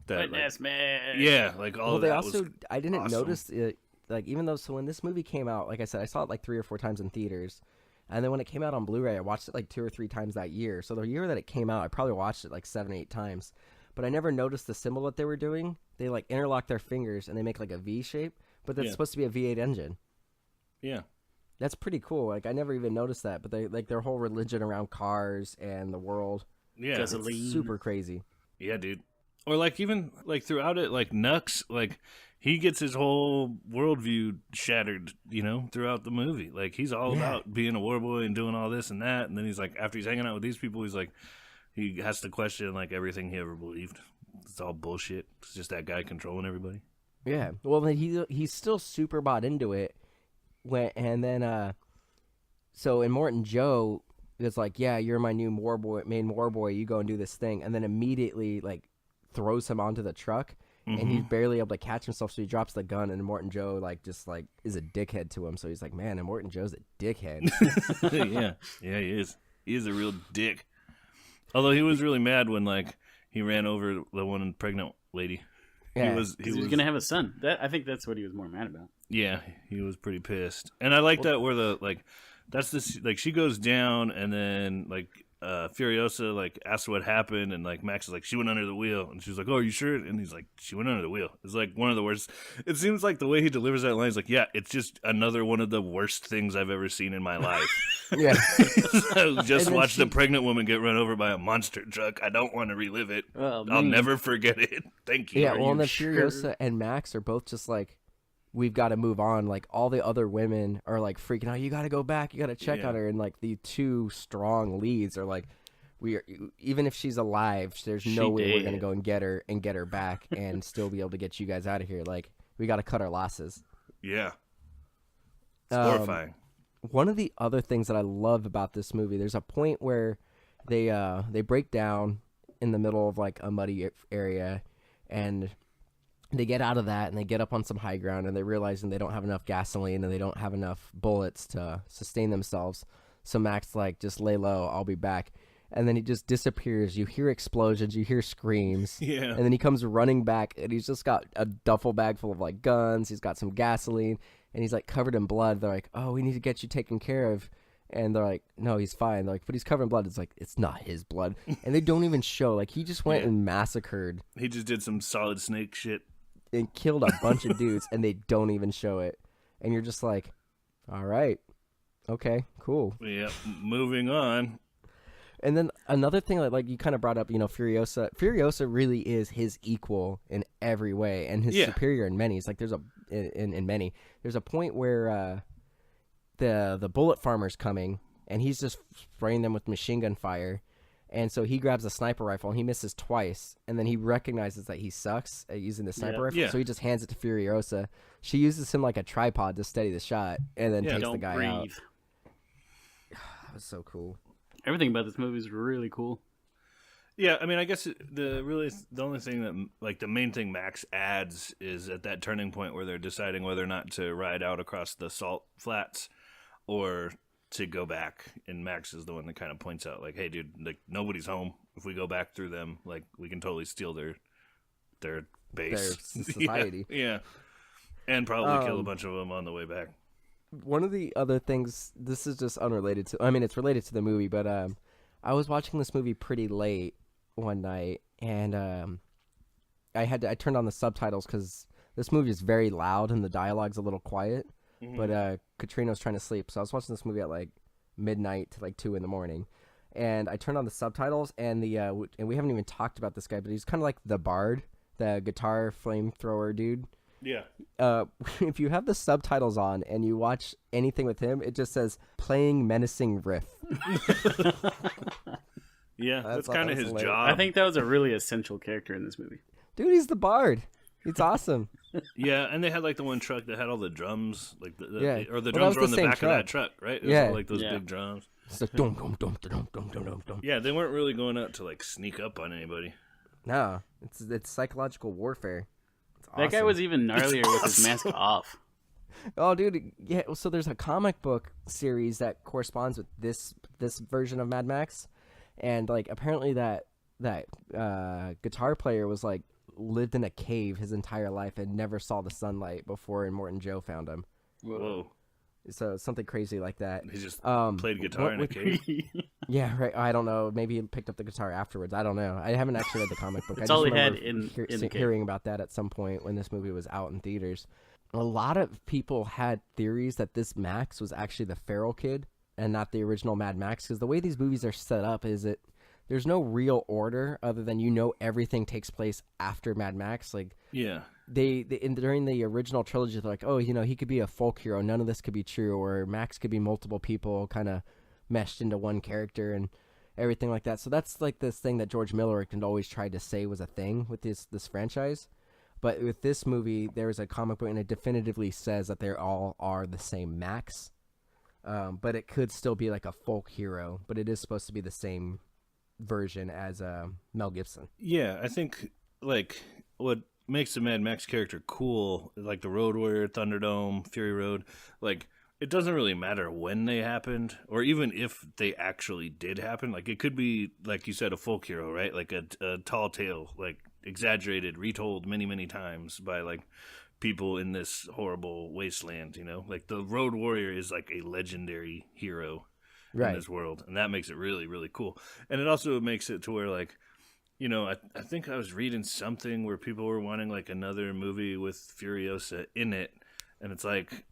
that. Witness man. Yeah, like all Well, of they that also was I didn't awesome. notice it. Like even though when this movie came out, like I said, I saw it like 3 or 4 times in theaters, and then when it came out on Blu-ray, I watched it like 2 or 3 times that year. So the year that it came out, I probably watched it like 7 or 8 times. But I never noticed the symbol that they were doing. They like interlock their fingers and they make like a V shape, but that's supposed to be a V8 engine. Yeah. That's pretty cool. Like I never even noticed that, but they like their whole religion around cars and the world. Yeah. It's super crazy. Yeah, dude. Or like even like throughout it, like Nux, like he gets his whole worldview shattered, throughout the movie. Like he's all about being a war boy and doing all this and that, and then he's like, after he's hanging out with these people, he's like, he has to question like everything he ever believed. It's all bullshit. It's just that guy controlling everybody. Yeah. Well, then he's still super bought into it. So in Morton Joe is like, yeah, you're my new main war boy. You go and do this thing, and then immediately like throws him onto the truck, and he's barely able to catch himself, so he drops the gun, and Morton Joe like just like is a dickhead to him. So he's like, man, and Morton Joe's a dickhead. Yeah, he is. He is a real dick. Although he was really mad when like he ran over the one pregnant lady. Yeah. He was gonna have a son. I think that's what he was more mad about. Yeah, he was pretty pissed. And I like that where that's this like she goes down and then like Furiosa like asks what happened, and like Max is like, she went under the wheel, and she's like, oh, are you sure? And he's like, she went under the wheel. It's like one of the worst. It seems like the way he delivers that line is like, yeah, it's just another one of the worst things I've ever seen in my life. Yeah. So just watch the pregnant woman get run over by a monster truck. I don't want to relive it. Oh, I'll man. never forget it. Thank you. Yeah, Are well, and you then sure? Furiosa and Max are both just like, we've got to move on. Like all the other women are like freaking out. You got to go back. You got to check on her. And like the 2 strong leads are like, even if she's alive, there's no way we're gonna go and get her back and still be able to get you guys out of here. Like we got to cut our losses. Yeah. It's horrifying. One of the other things that I love about this movie, there's a point where they break down in the middle of like a muddy area, and they get out of that and they get up on some high ground, and they realize they don't have enough gasoline and they don't have enough bullets to sustain themselves. So Max like, just lay low, I'll be back. And then he just disappears. You hear explosions, you hear screams. Yeah. And then he comes running back, and he's just got a duffel bag full of like guns. He's got some gasoline, and he's like covered in blood. They're like, oh, we need to get you taken care of. And they're like, no, he's fine. They're like, but he's covered in blood. It's like, it's not his blood. And they don't even show. Like, he just went and massacred He just did some Solid Snake shit. and killed a bunch of dudes, and they don't even show it. And you're just like, all right, okay, cool. Yeah, moving on. And then another thing that like you kind of brought up, Furiosa. Furiosa really is his equal in every way, and his superior in many. It's like there's in many. There's a point where the bullet farmer's coming, and he's just spraying them with machine gun fire, and so he grabs a sniper rifle and he misses twice, and then he recognizes that he sucks at using the sniper rifle, so he just hands it to Furiosa. She uses him like a tripod to steady the shot, and then takes the guy out. That was so cool. Everything about this movie is really cool. Yeah, I mean, I guess the only thing that like the main thing Max adds is at that turning point where they're deciding whether or not to ride out across the salt flats or to go back, and Max is the one that kind of points out like, hey dude, like nobody's home. If we go back through them, like we can totally steal their base, Their society. yeah, and probably kill a bunch of them on the way back. One of the other things, this is just unrelated to, I mean, it's related to the movie, but I was watching this movie pretty late one night, and I turned on the subtitles because this movie is very loud and the dialogue's a little quiet, but Katrina was trying to sleep, so I was watching this movie at like midnight to like 2 in the morning, and I turned on the subtitles, and and we haven't even talked about this guy, but he's kind of like the bard, the guitar flamethrower dude. Yeah. If you have the subtitles on and you watch anything with him, it just says playing menacing riff. Yeah, that's kind of his hilarious. job. I think that was a really essential character in this movie. Dude, he's the bard. It's awesome. Yeah, and they had like the one truck that had all the drums, like or the Well, drums that were was on the the same back truck. of that truck, right? It was Yeah. all, like those Yeah. big drums. It's like dum dum dum dum dum dum dum dum. Yeah, they weren't really going out to like sneak up on anybody. No, it's psychological warfare. It's That guy awesome. was even gnarlier with his mask off. Oh, dude, yeah. So there's a comic book series that corresponds with this version of Mad Max, and like apparently that guitar player was like lived in a cave his entire life and never saw the sunlight before Immortan Joe found him. Whoa. So something crazy like that. He just Um, played guitar what in a with- cave. Yeah, right. I don't know. Maybe he picked up the guitar afterwards. I don't know. I haven't actually read the comic book. That's I just all he had remember in the cave. hearing about that at some point when this movie was out in theaters. A lot of people had theories that this Max was actually the feral kid and not the original Mad Max, because the way these movies are set up is that there's no real order other than everything takes place after Mad Max. Like Yeah. during the original trilogy, they're like, oh, he could be a folk hero. None of this could be true, or Max could be multiple people kind of meshed into one character and everything like that. So that's like this thing that George Miller had always tried to say was a thing with this franchise. But with this movie, there's a comic book and it definitively says that they all are the same Max. But it could still be like a folk hero, but it is supposed to be the same version as Mel Gibson. Yeah, I think like what makes the Mad Max character cool, like the Road Warrior, Thunderdome, Fury Road, like it doesn't really matter when they happened or even if they actually did happen. Like it could be, like you said, a folk hero, right? Like a tall tale, like exaggerated, retold many, many times by like people in this horrible wasteland, like the Road Warrior is like a legendary hero in this world, and that makes it really, really cool. And it also makes it to where like, I think I was reading something where people were wanting like another movie with Furiosa in it, and it's like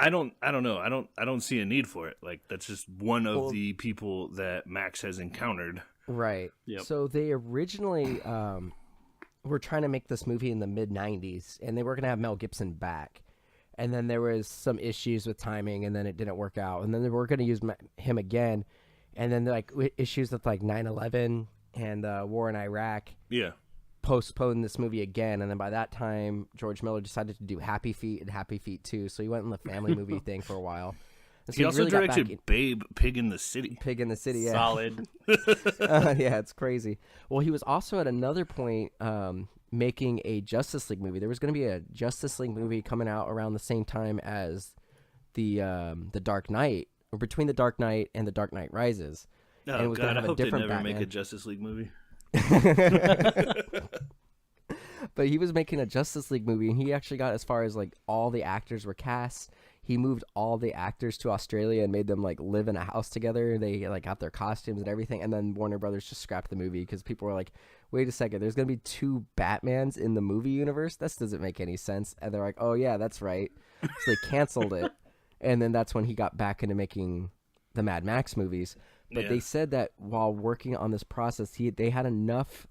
I don't know. I don't see a need for it. Like that's just one of the people that Max has encountered. Right. Yep. So they originally were trying to make this movie in the mid-90s, and they were going to have Mel Gibson back. And then there was some issues with timing, and then it didn't work out. And then they were going to use him again. And then like issues with like 9/11 and war in Iraq. Yeah. Postponed this movie again, and then by that time George Miller decided to do Happy Feet and Happy Feet 2, so he went in the family movie thing for a while. And so He also really got directed back Babe, Pig in the City. Pig in the City, yeah. Solid. Yeah, it's crazy. Well, he was also at another point making a Justice League movie. There was going to be a Justice League movie coming out around the same time as the Dark Knight, or between the Dark Knight and the Dark Knight Rises. Oh and it was God, gonna I have a hope they different never make a Batman. Justice League movie. But he was making a Justice League movie, and he actually got as far as like all the actors were cast. He moved all the actors to Australia and made them like live in a house together. They like got their costumes and everything, and then Warner Brothers just scrapped the movie because people were like, "Wait a second, there's gonna be 2 Batmans in the movie universe? This doesn't make any sense." And they're like, "Oh yeah, that's right." So they canceled it, and then that's when he got back into making the Mad Max movies. But Yeah. they said that while working on this process, they had enough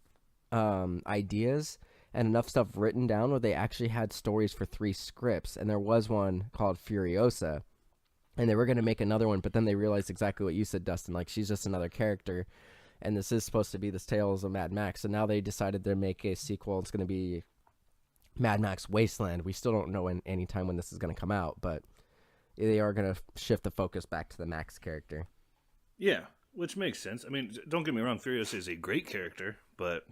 ideas and enough stuff written down where they actually had stories for 3 scripts, and there was one called Furiosa, and they were going to make another one, but then they realized exactly what you said, Dustin, like she's just another character, and this is supposed to be the Tales of Mad Max, so now they decided to make a sequel. It's going to be Mad Max Wasteland. We still don't know any time when this is going to come out, but they are going to shift the focus back to the Max character. Yeah, which makes sense. I mean, don't get me wrong, Furiosa is a great character, but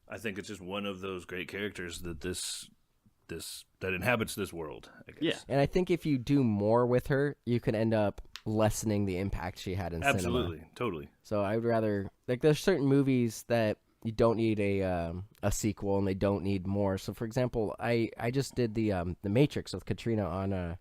I think it's just one of those great characters that that inhabits this world, I guess. Yeah. And I think if you do more with her, you could end up lessening the impact she had in cinema. Absolutely, totally. So I would rather, like, there's certain movies that you don't need a sequel and they don't need more. So for example, I just did the Matrix with Katrina on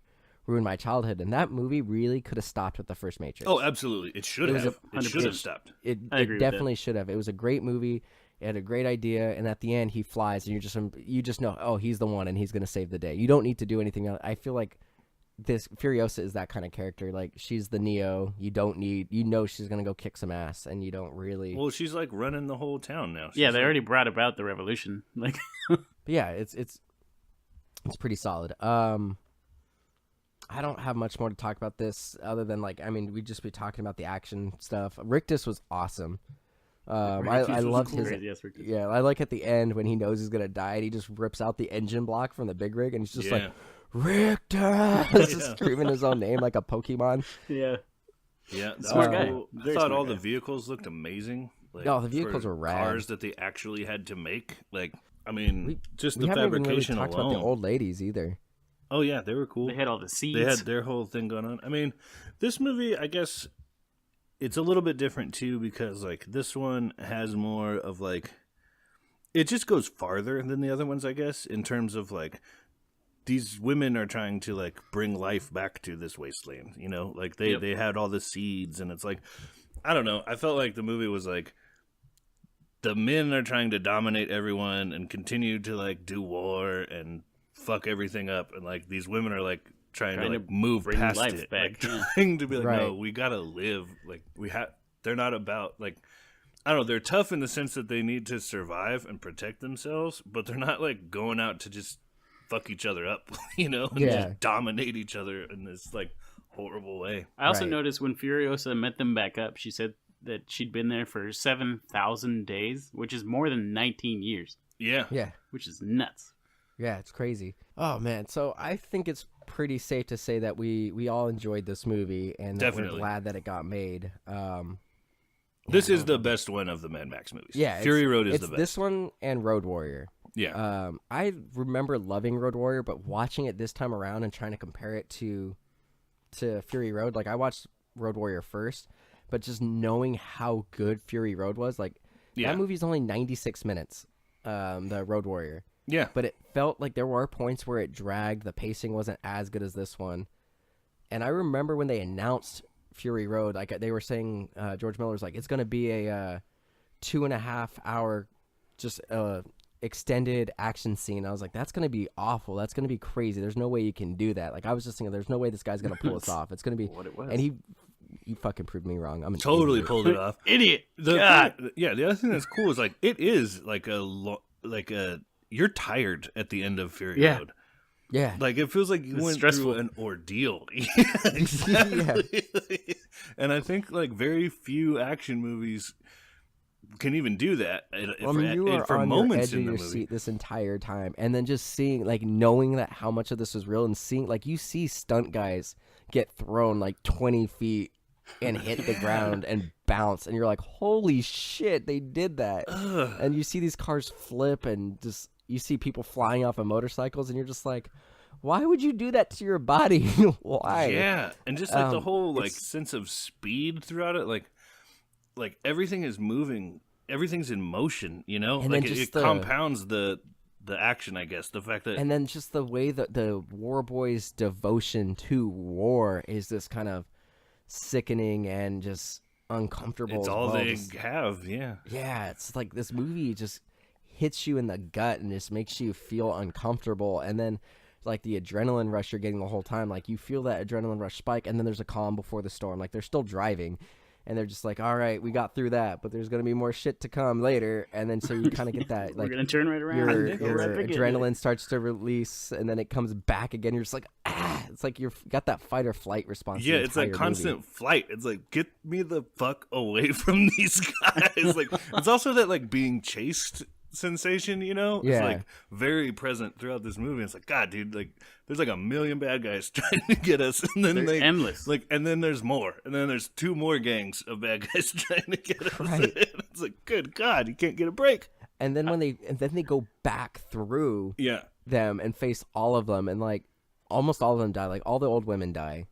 ruined my childhood. And that movie really could have stopped with the first Matrix. Oh, absolutely. It should have. It should have stopped. It I agree with definitely should have. It was a great movie. It had a great idea, and at the end he flies, and you just know, oh, he's the one, and he's gonna save the day. You don't need to do anything else. I feel like this Furiosa is that kind of character. Like, she's the Neo. You know she's gonna go kick some ass, and you don't really. Well, she's like running the whole town now. Yeah, they already brought about the revolution. Like, But yeah, it's pretty solid. I don't have much more to talk about this other than, like, I mean, we'd just be talking about the action stuff. Rictus was awesome. I loved his. Yeah, I like at the end when he knows he's gonna die and he just rips out the engine block from the big rig and he's just like, Rictus, just screaming his own name like a Pokemon. Yeah. Yeah, smart guy. I thought all the vehicles looked amazing. Like, the vehicles were rad. Cars that they actually had to make. Like, I mean, just we the haven't even fabrication really talked alone. about the old ladies either. Oh yeah, they were cool. They had all the seeds. They had their whole thing going on. I mean, this movie, I guess, it's a little bit different too because like this one has more of like, it just goes farther than the other ones, I guess, in terms of like, these women are trying to like bring life back to this wasteland, you know, like they had all the seeds and it's like, I don't know. I felt like the movie was like, the men are trying to dominate everyone and continue to like do war and fuck everything up. And like, these women are like trying to like move past life it, back. like trying to be like, Right. no, we gotta live. Like they're not about like, I don't know. They're tough in the sense that they need to survive and protect themselves, but they're not like going out to just fuck each other up, you know, and just dominate each other in this like horrible way. I also Right. noticed when Furiosa met them back up, she said that she'd been there for 7,000 days, which is more than 19 years. Yeah. Yeah. Which is nuts. Yeah, it's crazy. Oh man, so I think it's pretty safe to say that we all enjoyed this movie and that Definitely. we're glad that it got made. This is the best one of the Mad Max movies. Yeah, Fury Road is it's the best. this one and Road Warrior. Yeah. I remember loving Road Warrior, but watching it this time around and trying to compare it to Fury Road, like I watched Road Warrior first, but just knowing how good Fury Road was, like that movie's only 96 minutes, the Road Warrior. Yeah. But it felt like there were points where it dragged. The pacing wasn't as good as this one. And I remember when they announced Fury Road, like they were saying, George Miller was like, it's going to be a 2.5 hour just extended action scene. I was like, that's going to be awful. That's going to be crazy. There's no way you can do that. Like I was just thinking, there's no way this guy's going to pull this off. It's going to be What it was. And he fucking proved me wrong. I'm an Totally idiot. pulled it off. Idiot. The God. the other thing that's cool is like it is like a you're tired at the end of Fury Road. Yeah. Like it feels like you It's went stressful. through an ordeal. Yeah, exactly. And I think like very few action movies can even do that. Well, I mean, you were for on moments your edge in of the your movie. seat this entire time, and then just seeing, like, knowing that how much of this was real, and seeing, like, you see stunt guys get thrown like 20 feet and hit the ground and bounce, and you're like, holy shit, they did that. And you see these cars flip, and just you see people flying off of motorcycles, and you're just like, why would you do that to your body? Why? Yeah, and just like the whole like it's- sense of speed throughout it, like everything is moving, everything's in motion, you know. And like then it just the- compounds the action, I guess. The fact that And then just the way that the war boys' devotion to war is this kind of sickening and just uncomfortable. it's as all well. they Just- have. Yeah, yeah, it's like this movie just hits you in the gut and just makes you feel uncomfortable. And then like the adrenaline rush you're getting the whole time, like you feel that adrenaline rush spike, and then there's a calm before the storm. Like they're still driving. And they're just like, all right, we got through that, but there's going to be more shit to come later. And then so you kind of get that, We're like, going to turn right around. your Right back in. adrenaline starts to release, and then it comes back again. You're just like, ah! It's like you've got that fight or flight response. yeah. the It's like entire constant movie. flight. It's like get me the fuck away from these guys. Like it's also that like being chased sensation, you know. Yeah. It's like very present throughout this movie. It's like, God, dude, like there's like a million bad guys trying to get us, and then They're endless. Like, and then there's more, and then there's two more gangs of bad guys trying to get us. Right. It's like, good God, you can't get a break. And then they go back through Yeah. them and face all of them, and like almost all of them die. Like all the old women die,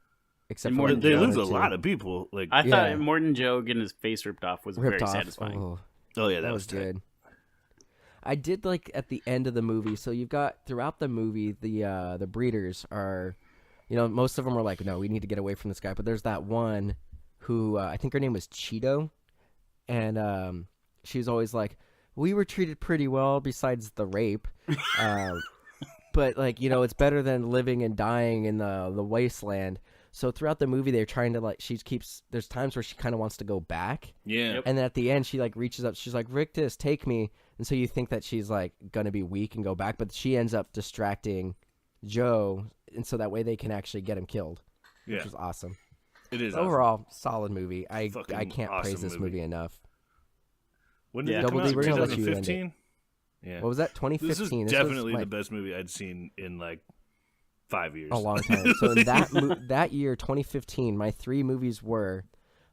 except And for Morton They Joe, lose a one or two. lot of people. Like, I Yeah. thought Morton Joe getting his face ripped off was ripped very off. satisfying. Oh, oh yeah, that was tight. good. I did like at the end of the movie. So you've got throughout the movie, the breeders are You know, most of them are like, no, we need to get away from this guy. But there's that one who I think her name was Cheeto, and she was always like, we were treated pretty well besides the rape. But, like, you know, it's better than living and dying in the wasteland. So throughout the movie, they're trying to, like, there's times where she kind of wants to go back. Yeah. And then at the end, she, like, reaches up. She's like, Rictus, take me. And so you think that she's, like, going to be weak and go back. But she ends up distracting Joe. And so that way they can actually get him killed. Yeah. Which is awesome. It is Overall, solid movie. I Fucking can't praise this movie enough. When did it Double come D, out? we're gonna let you end it. 2015? Yeah. What was that? 2015. This is was definitely my- the best movie I'd seen in like 5 years. a long time. So in that year, 2015, my 3 movies were.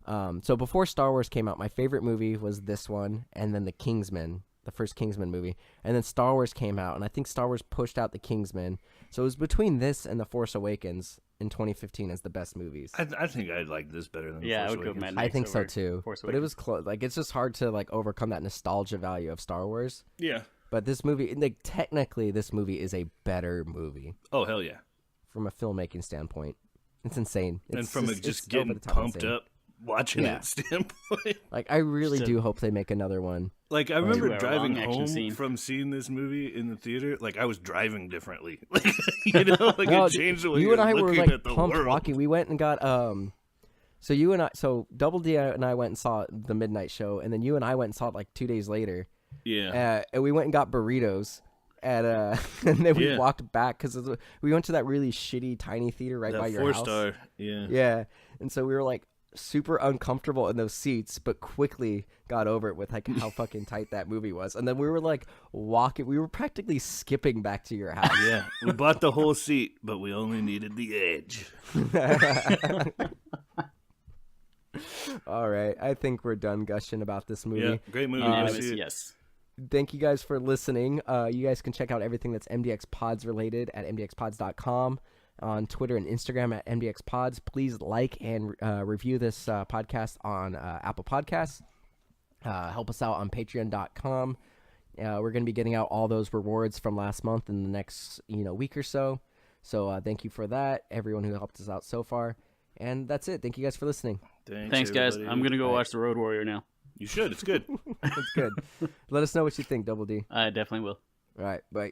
So before Star Wars came out, my favorite movie was this one, and then The Kingsman, the first Kingsman movie, and then Star Wars came out, and I think Star Wars pushed out The Kingsman. So it was between this and The Force Awakens in 2015 as the best movies. I think I like this better than The Yeah, I Force would go Awakens. Mad I Max think so over too. Force But it was close. Like, it's just hard to like overcome that nostalgia value of Star Wars. Yeah. But this movie, like, technically, this movie is a better movie Oh hell yeah! from a filmmaking standpoint. It's insane. It's And from just just it's getting over-the-top pumped insane. up watching Yeah. it standpoint. Like, I really Just do hope they make another one. Like I remember 2-hour driving long action home scene. from seeing this movie in the theater. Like I was driving differently. Like you know, like No, it changed the way you and I were looking like at the pumped world. walking. We went and got so Double D and I went and saw the midnight show, and then you and I went and saw it like 2 days later. Yeah. And we went and got burritos at and then we Yeah. walked back because we went to that really shitty tiny theater right that by your 4-star. house. Yeah. Yeah, and so we were like super uncomfortable in those seats, but quickly got over it with like how fucking tight that movie was. And then we were like walking, we were practically skipping back to your house. Yeah. We bought the whole seat, but we only needed the edge. All right, I think we're done gushing about this movie. Yeah. Great movie. Go Unanimous, see it. yes. Thank you guys for listening. You guys can check out everything that's MDXpods related at MDXpods.com, on Twitter and Instagram at MDXpods. Please like and review this podcast on Apple Podcasts. Help us out on Patreon.com. We're going to be getting out all those rewards from last month in the next week or so. So thank you for that, everyone who helped us out so far. And that's it. Thank you guys for listening. Thanks, guys. everybody. I'm going to go All right. watch The Road Warrior now. You should. It's good. That's good. Let us know what you think, Double D. I definitely will. All right, bye.